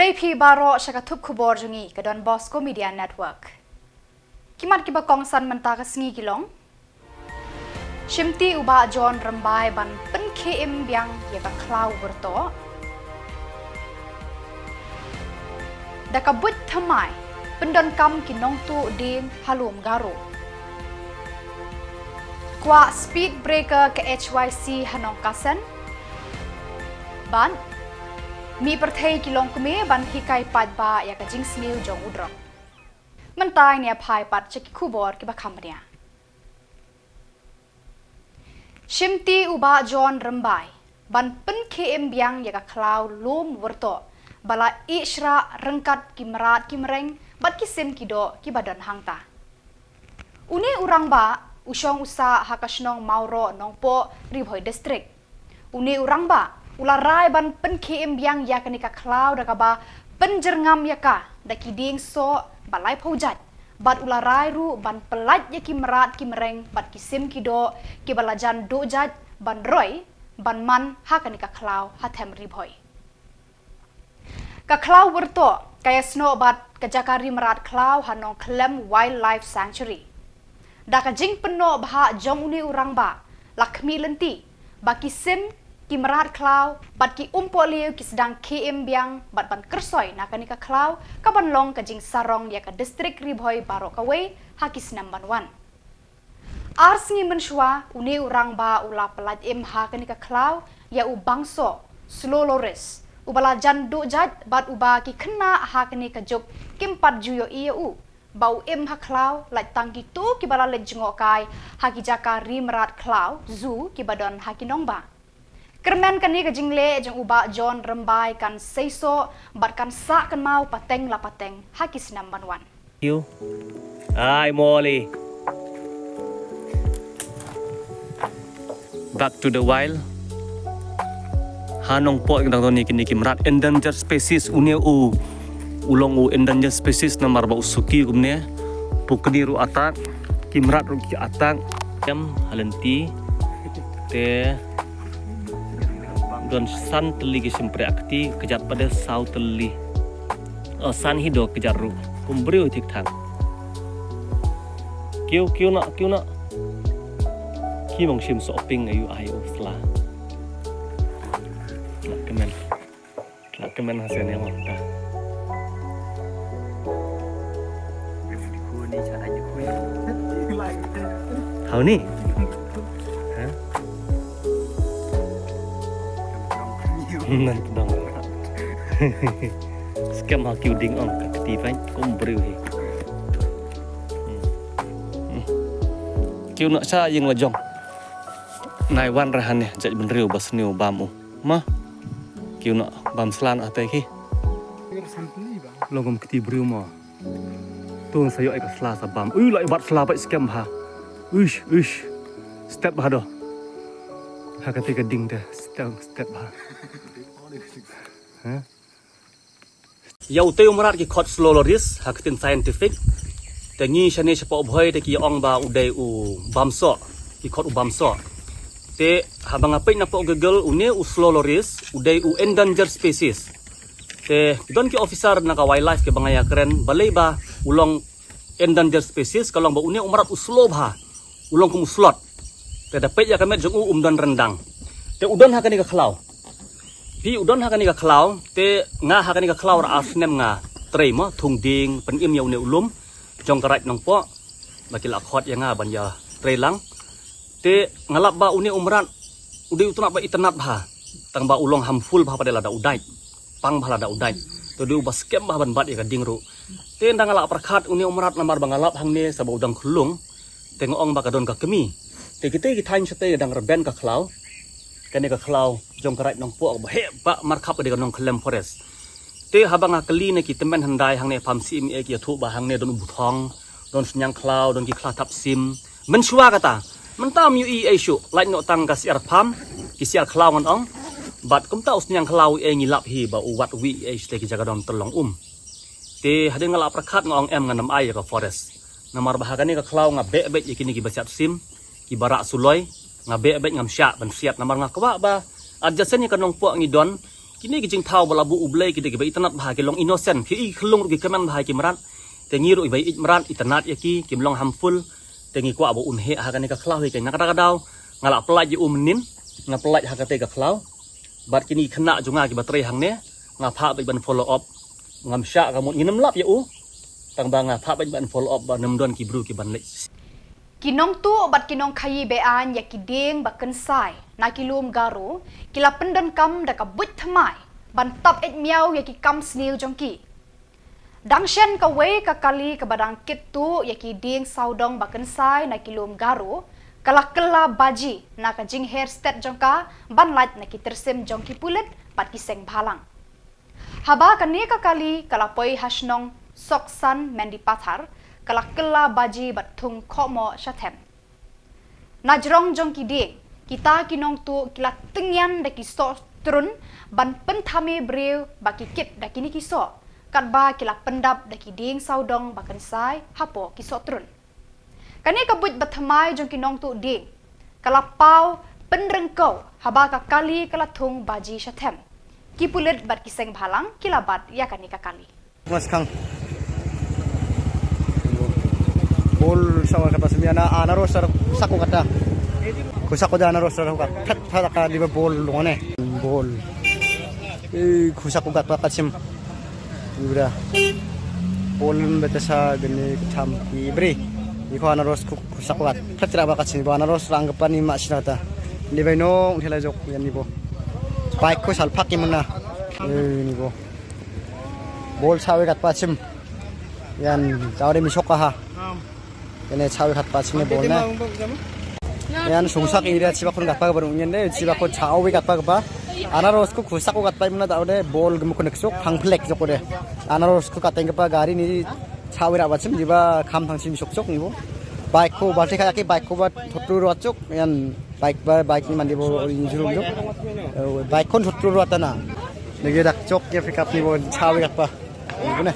Bleipi baro syakatup kubor jungi ke Don Bosco Media Network. Kimat kiba kongsan mentah kesengi gilong. Shimti uba John rembai ban pen KM biang ya ka klau berto. Daka but thamai pendon kam kinong tu ding halum garu. Kwa speed breaker ke HYC hanong kasen. Ban mi perthei kilong kume ban hikai padba ya ka jingsniu jong udrong. Mentai ni apai pat ceki kubor ki bakamnya. Shimti uba John rembai ban pen KM biang ya ka klau lum werto bala ishra rengkat ki merat ki mereng bat kisim kido ki badan hangta. Uni urang ba usyong usa hakasnong mauro nongpo ribhoi district. Uni urang ba ularai ban pen KM biang ya kanika klau da kaba penjerngam ya ka da kiding so balai pojat bat ularai ru ban pelat ya ki merat ki mereng bat kisim kido ki balajan dojat ban roy ban man ha kanika klau hatem ribhoi ka klau werto kaya sno bat kajakari merat klau hanong Klem Wildlife Sanctuary da ka jing peno bha jong uni urang ba lakmi lenti ba kisim ki merat klau bat ki liu ki sedang KM biang bat ban kersoi na kanika klau ka ban long ka jing sarong ya ka distrik ribhoi baro kawe hakis namban 1 ars ngi menshwa uni urang ba ula pelat im ha kanika klau ya u bangso sloloris ubala jandu jat bat uba ki kena ha kanika jok kimpat juyo iu bau im ha klau lait tangki tu ki bala le jengokai ha ki jaka rimrat klau zu ki badon ha ki nongba Kermen kani ke jingle jeng uba John rembai kan seiso bat kan sa kan mau pateng la pateng hakis namban 1. You. Hi Molly. Back to the wild. Hanong po ang dang ni kini kimrat endangered species unia ulong endangered species namar ba usuki kumne pukni ru atak kimrat ru ki atak jam halenti te don san teli ke simpre akti kejat pada sau teli san hido kejar ru kumbrio tik thang kiu nak ki mong sim shopping ayu ayo sla kemen hasilnya mata hau ni nan dong scam ha kiu ding ong ka ti vai kom breu hi kiu nak sa yang lajong nai wan rahan ne jaj ben riu bas niu bamu ma kiu nak bam slan atai ki longom kti breu ma tung sayo ai ka sla sa bam lai bat sla bai scam ha uish step ha do ha ka ti ka ding de step ha Yau teu merat ki khot sloloris hakitin scientific te ngi shane chapo bhoi te ki ong ba udai u bamso ki khot u bamso te habang apai na po google une u sloloris udai u endangered species te don ki officer na ka wildlife ke bangaya keren balai ba ulong endangered species kalong ba une umrat u slobha ulong kum slot te dapat ya kamet jong u umdan rendang te udon hakani ka khlau Pi udon hakani ka klau te nga hakani ka klau ra asnem nga trei mo thung ding pen im yau ne ulum jong karat nong po bakil akhot ya nga ban ya trei lang te ngalap ba uni umrat udi utna ba itanap ha tang ba ulong harmful ba pada lada udai pang ba lada udai to du ba scam ba ban bat ya ka dingru te ndang ngalap perkhat uni umrat namar ba ngalap hang ne sa ba udang khulung te ngong ba ka don ka kemi te kite ki thain sate dang reben ka klau kani ka klau jong karat nong po ba he ba markhap de nong Klem forest te habang akli ne ki temen handai hang ne phamsi mi ek ya thu ba hang ne don buthong don senyang klau don ki klatap sim menshwa kata mentam yu e shu lai no tang ka siar pham ki siar klau ngon ong bat kum ta usnyang klau e ngilap hi ba uwat wi e ste ki jaga don tolong te hade ngala prakhat ngong em nganam ai ka forest namar ba kani ka klau nga be be yakini ki basiat sim ki barak suloi ngabe bet ngam syak ban siat namar ngakwa ba adjasen ni kanong po ngidon kini kijing thau balabu ublei kide kibai itanat bha ke long innocent phi khlung ki kaman bha ki maran te ngi ro ibai maran itanat yaki kim long harmful te ngi ko abo unhe ha kan ka khlau he ke nakada daw ngala pelaj ji umnin nga pelaj ha ka te ka khlau bat kini khna junga ki baterai hang ne nga pha bai ban follow up ngam sha ka mut nginem lap ya u tang ba nga pha bai ban follow up ba nam don ki bru ki ban le Kinong tu obat kinong kayi bean ya kideng baken sai na kilum garu kila pendan kam da ka but thamai ban top et miau ya ki kam snil jongki dangshen ka wei ka kali ka badang kit tu ya kideng saudong baken sai na kilum garu kala kala baji na ka jing hair stat jongka ban light na ki tersim jongki pulet pat ki seng bhalang haba kane ka kali kala poi hasnong soksan mendi pathar kala baji batung khomo shathem najrong jong ki de kita kinong tu kila tengyan da ki so trun ban penthame brew baki kit da kini ki so kat ba kila pendap da ki ding saudong bakan sai hapo ki so trun kani ka but bathamai jong kinong tu de kala pau penrengkau haba ka kali kala thung baji shathem ki pulet bat ki seng bhalang kila bat ya kani ka kali Mas Kang bol sama kata semiana anaros saku kata ku saku da anaros kata tat ka di bol lone bol ku saku kata kasim udah bol betasa gini tham ibri iko anaros ku saku kata katra ba kasim ba anaros ranggapan ni masinata ni baino thela jok yan ni bo bike ko salpak ki muna ni bo bol sawe kat pachim yan tawre mi sokaha ini cawe kat pachimnya bolna yan sungsak area cibakun kat paga baru nyende cibakun cawe kat paga anarosku kusaku kat paga muna tawre bol gemukun eksok hangplek joko de anarosku kateng pa gari ni cawe rak pachim jiba kham thangsim sok ni bo bike ko balte kaki bike ko bat thotu rocok yan bike ni mandi bo injurum jok bike kon thotu rotana lagi dak cok ya pick up ni bo cawe kat pa ini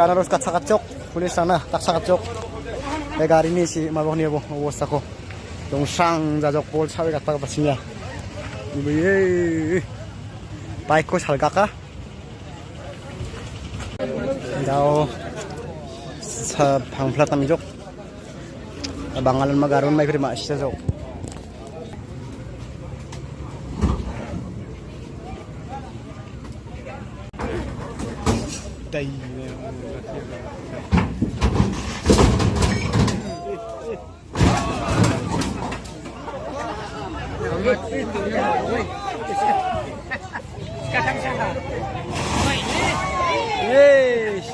anaros kat sakat cok pulis sana tak sakat cok gari ni si mabok ni bo wosta ko dong sang jajok bol cawe kat pa pasimya ibu ye bike ko salga ka daw sa pangplat na mijok bangalan magaron may prima siya jok tay yes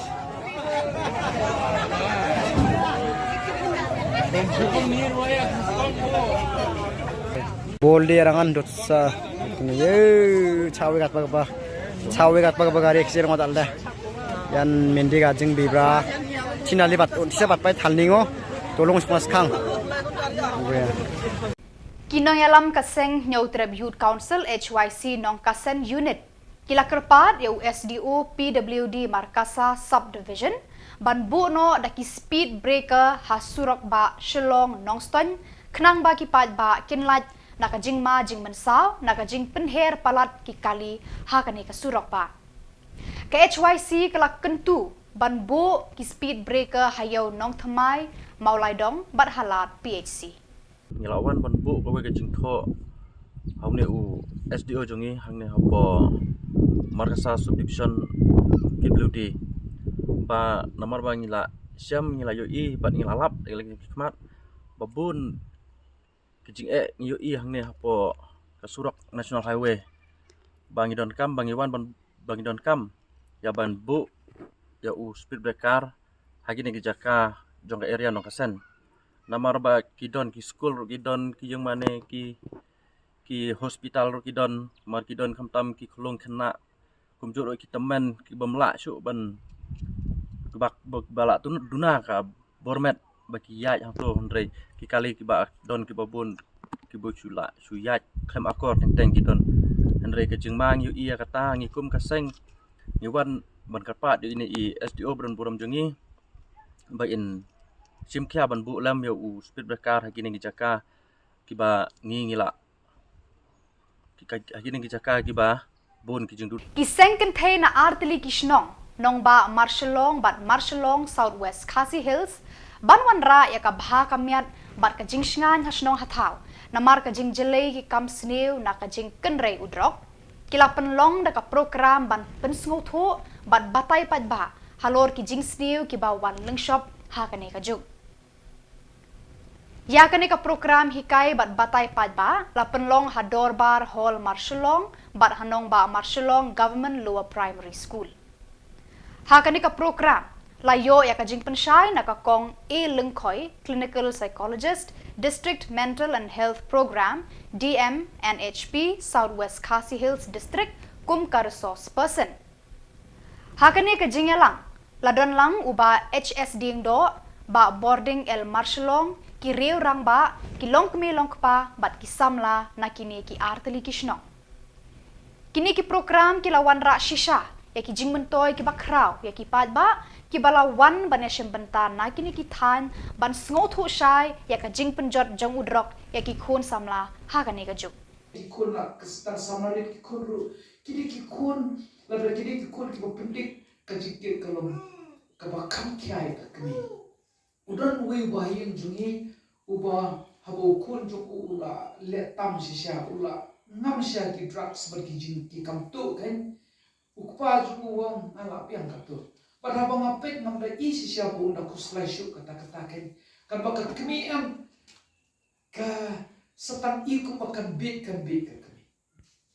bol dia rangan dot sa ye cawe kat pa gari eksir ngodal dah yan mendi gajing bibra tinali bat tisa bat pai thalningo tolong Mas Kang Kinong yalam kaseng New Tribute Council HYC nong kasen unit kila kerpat ya USDO PWD Markasa Subdivision ban bu no daki speed breaker hasurok ba Shillong Nongston knang ba ki pat ba kinlat nakajing ma jing mensaw nakajing penher palat ki kali ha kani kasurok ba ke HYC kala kentu ban bu ki speed breaker hayo nong thamai maulai dong bat halat PHC ngelawan ban bu ko we kajing tho haune u SDO jongi hangne hapo Markasa Subdivision PWD ba namar ba ngila syam ngila yoi bat ngila lap lagi khmat babun kajing yoi hangne hapo Kasurak National Highway bangi don kam bangi wan bangi don kam ya ban bu ya u speed breaker hagi ne jaka jong area no kasen namar ba kidon ki school kidon ki yang mane ki hospital kidon mar kidon khamtam ki khlong khna kumjur ki temen ki bamla su ban bak bala tu duna ka bormet baki ya yang to hondrei ki kali ki ba don ki babun ki bo chula su ya khem akor teng kidon hondrei ke jingmang yu iya kata ngikum kaseng ngiwan ban karpa di ini i SDO bron buram jongi ba in simkya ban bu lam yo u speed breaker hagi ne jaka kiba ngila kini kijaka kiba bon kijing du Kiseng kentay na artili kisnong nong ba Marshallong Southwest Khasi Hills banwan ra ya ka bha kamyat bat ka jingsngan hasnong hataw na mar ka jing jelay ki kam snew na ka jing kenrei udrok kila penlong da ka program ban pensngo tho bat batay pat ba halor ki jing snew ki ba wan leng shop ha ka ne ka juk ya ka ne ka program hikai bat batay pat ba la penlong hador bar hall Marshallong bat hanong ba Marshallong Government Lower Primary School Hakani ka program layo ya ka jing pensai na ka kong e lengkoi clinical psychologist district mental and health program DMNHP Southwest Khasi Hills district kum ka resource person Hakani ka jing lang ladon lang uba HSD do ba boarding el Marshallong ki reu rang ba ki long kmi long pa bat ki samla na kini ki arteli kishno kini ki program ki lawan ra shisha ya ki jing mentoy ki bakraw ya ki pad ba ki balawan banesem bentan na kini ki than ban sngo thu shai ya ka jing penjot jong udrok ya ki khun samla ha ka ne ka juk ki khun la kastar samari ki khun ru kini ki khun la da kini ki khun ki pendik ka jikir kalom ka ba kham khyai ka kni udan we ba yin jungi uba habo khun jo ula le tam shisha ula ngam sha ki drugs bar ki jing ki kam tu kan ukpa juku wong ala piang kato pada bang apek nam da isi sia bu unda kuslai shu kata-kata kan bakat kemi am ka setan iku makan bit kan kami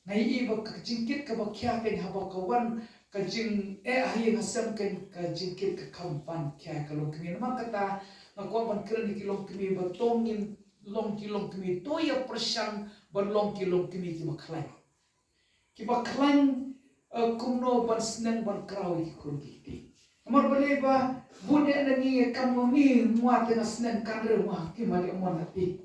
nai i bak jingkit ka bakya kan haba kawan ka jing ahi ngasam kan ka jingkit ka kampan kya kalong kemi nama kata ngakwa ban keren kilong kemi batongin long kilong kemi toya persang ban long kilong kemi ki baklan kumno ban senang ban kraw ki kun kiti amar baleba bude nani kamomi muat na senang kanre muat ki mari amon ati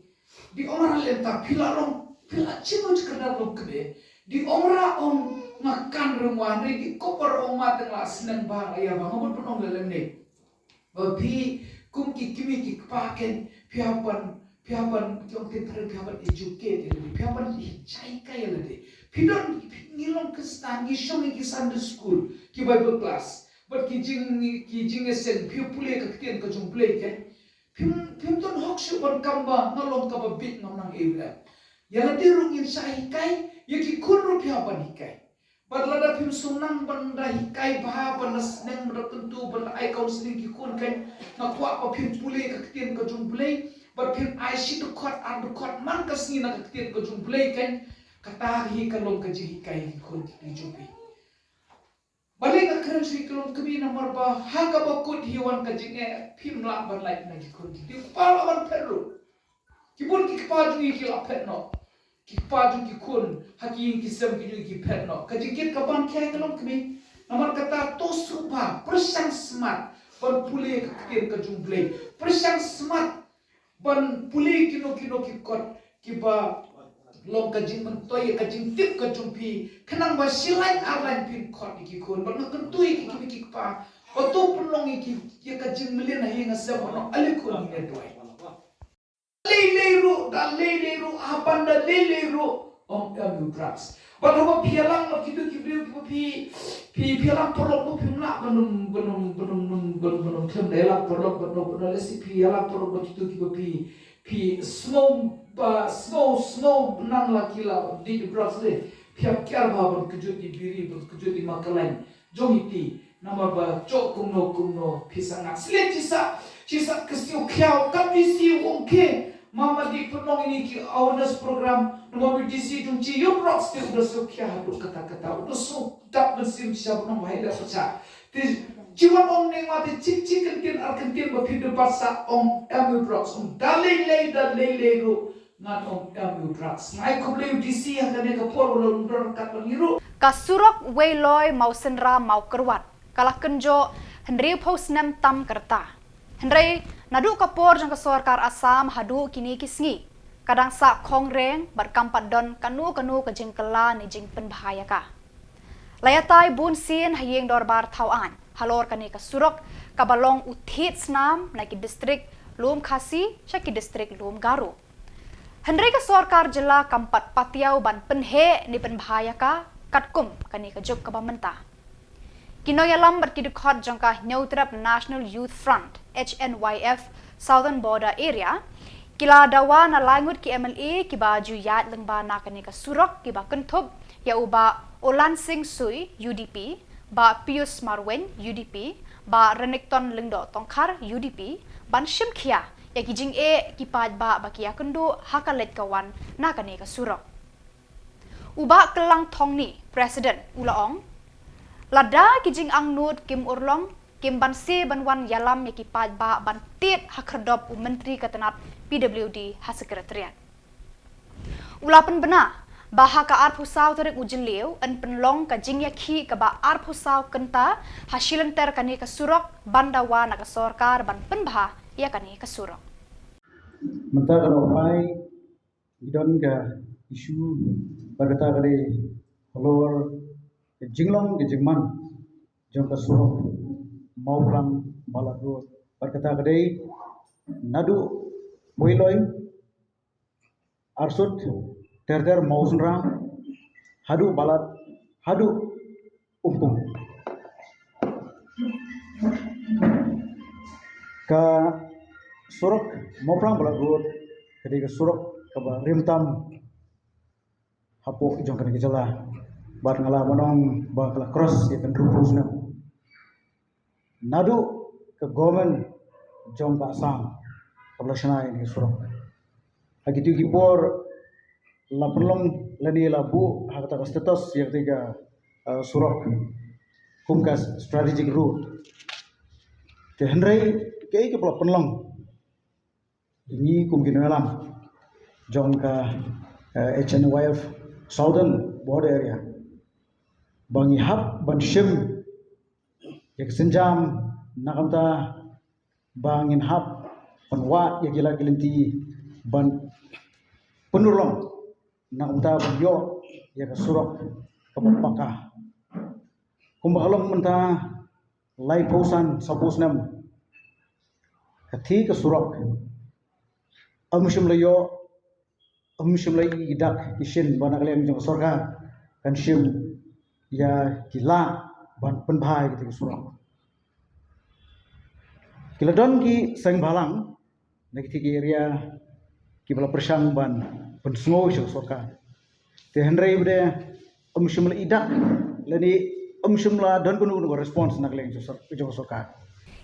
di omra lenta pila chino chkada long kebe di omra om ngakan rumah ni di kopar om mat na senang ba ya ba ngomon penong lelem ne babi kum ki kimi ki paken piapan kyong ke thare piapan educate le piapan chai kai le pidon ngilong kestan gi shong gi Sunday school ki Bible class but ki jing esen pule ka kten ka jung play ke pim ton hok shu ban kamba ngalong ka ba bit ngam nang ebra ya ti rung in sai kai ye ki kun ru phya ban hikai but lada pim sunang ban da hikai ba ban neng mra tentu ban ai counseling ki kun kan na kwa pa pim pule ka kten ka jung play but pim ai shi to court and court man ka sni na ka kten ka jung play kan kata hi kalong ka ji kai khon ki jopi balik ka kren sui kalong kami nomor ba ha ka ba kut hiwan ka jing phim la ban lai na ki khon ki pa la ban perru ki bun ki pa ju ki la pet no ki pa ju ki khon ha ki sem ki ju ki pet no ka jing ka ban kya kalong kami nomor kata to supa persang smart ban pule ka kien ka jung play persang smart ban pule kino ki kot ki ba long ka jing man toy ka jing tip ka jumpi kanang ba silai alan pin khot ki khon ba kan tui ki pa ba to pulong ki ya ka jing melen hi nga sa no ali khon ni doi le ru apan da le ru om am drugs ba no pialang no ki tu ki pialang porok no pimla benum them de la porok benum le si pialang porok no ki tu ki snow nang la kila di drugs le piap kyar bhaban kujuti biri kujuti makalain jomiti nama ba chok kumno pisanga sile chisa kesio khyao kapisi wongke mama di penong ini ki awareness program nama BDC jumci yo drugs te udah so kya hadu kata udah so tak bersim siapa nang bahaya saja jiwan om neng mati cik kentin ba phidu pasa om amu drugs dalai ru ngan om amu drugs ngai kuble DC hakane ka por ulun kat bangiru kasurok weiloi mau senra mau kerwat kalah kenjo henry post nem tam kerta henry nadu kapor jang sorkar Assam hadu kini kisngi kadang sa kongreng berkampat don kanu ke jengkela ni jing penbahaya ka layatai bun sin hayeng dorbar tauan halor kani kasurok kabalong uthit snam na ki distrik Lum Khasi syaki distrik Lum Garu Hendrai ka sorkar jela kampat patiau ban penhe ni penbahaya ka katkum kani ka juk ka bamenta. Kinoy alam bat kidukot jangka Nyautrap National Youth Front HNYF Southern Border Area kila dawa na langut ki MLA ki baju yat lengba na kani ka surok ki ba kentup ya uba Olan Singh Sui UDP ba Pius Marwen UDP ba Renekton Lengdo Tongkar UDP ban Shimkhia ya ki jing ki pad ba ki akendo hakalet kawan na kani ka surok. Uba kelang thong ni President Ulaong lada ki jing ang nut Kim Urlong Kim ban se ban wan yalam ya ki pad ba ban tit hakerdop menteri katenat PWD ha sekretariat. Ulapan bena baha ka arpusau terik ujeliu en penlong ka jing ya ki ka ba arpusau kenta hasilenter kani ka surok bandawa na ka sorkar ban penbah ya kani ka surok. Mentah kalau ai idon ka isu berkata kali kolor jinglong ke jingman jong ka surok mau lang balado berkata kali nadu boiloy arsut ter mausunra hadu balat hadu umpung ka surok moprang balagod ketika surok kaba rimtam hapo ijong kana gejala bar ngala monong ba kala cross ya kan rupus na nadu ke government jong ka sang kablasana ini surok agitu gipor la penlong lani labu hakata ka status ya ketika surok kumkas strategic route te hendrai ke penlong ini kumkin alam jong ka HNYF Southern Border Area bangi hap ban shim yak senjam nakamta bangin hap panwa yak gila gilinti ban penurlong nakamta bagyo yak surok kapapaka kumbakalong menta lai pausan sapusnam kathi ka surok amshum layo amshum lay idak isin bana kalian jong sorga kan shim ya kila ban penbhai gitu surang kila don ki sang balang nak ti area ki bala persang ban pensngo jong sorga te hendrai bude amshum lay idak lani amshum la don kunu response nak kalian jong sorga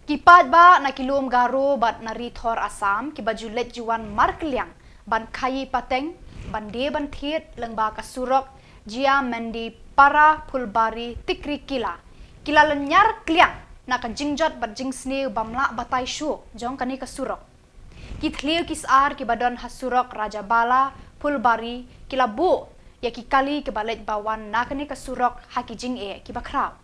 Kipat ba na kilum garo bat na rithor Assam ki bajulet juan markliang ban kayi pateng ban de ban thiet lengba ka surok jia mendi para pulbari tikri kila lenyar kliang na ka jingjot bat jingsne bamla batai shu jong kani ka surok ki thliu kisar ki badon hasurok raja bala pulbari kila bu ya ki kali ki balet bawan na kani ka surok haki jing ki bakrau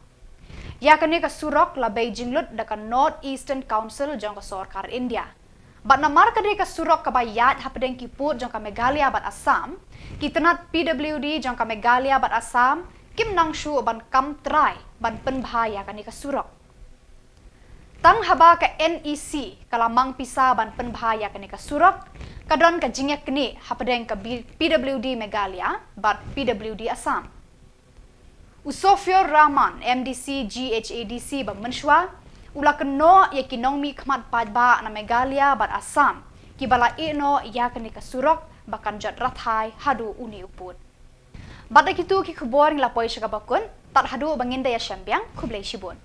ya kani ka surok la Beijing lut da ka North Eastern Council jong ka sorkar India. Bat namar kani ka surok ka bayat hapdeng ki put jong ka Meghalaya bat Assam, ki tenat PWD jong ka Meghalaya bat Assam, kim nangshu ban kam trai ban penbahaya kani ka surok. Tang haba ka NEC kalamang pisa ban penbahaya kani ka surok, kadon ka jingyak kini hapdeng ka PWD Meghalaya bat PWD Assam. Usofio Rahman MDC GHADC ba menshwa ula keno ya kinong mi khmat padba na Meghalaya bat Assam ki bala eno ya kani ka surok bakan jat rathai hadu uni uput bada kitu ki khubor ngla poi shaka bakun tat hadu banginda ya syambyang khublai shibun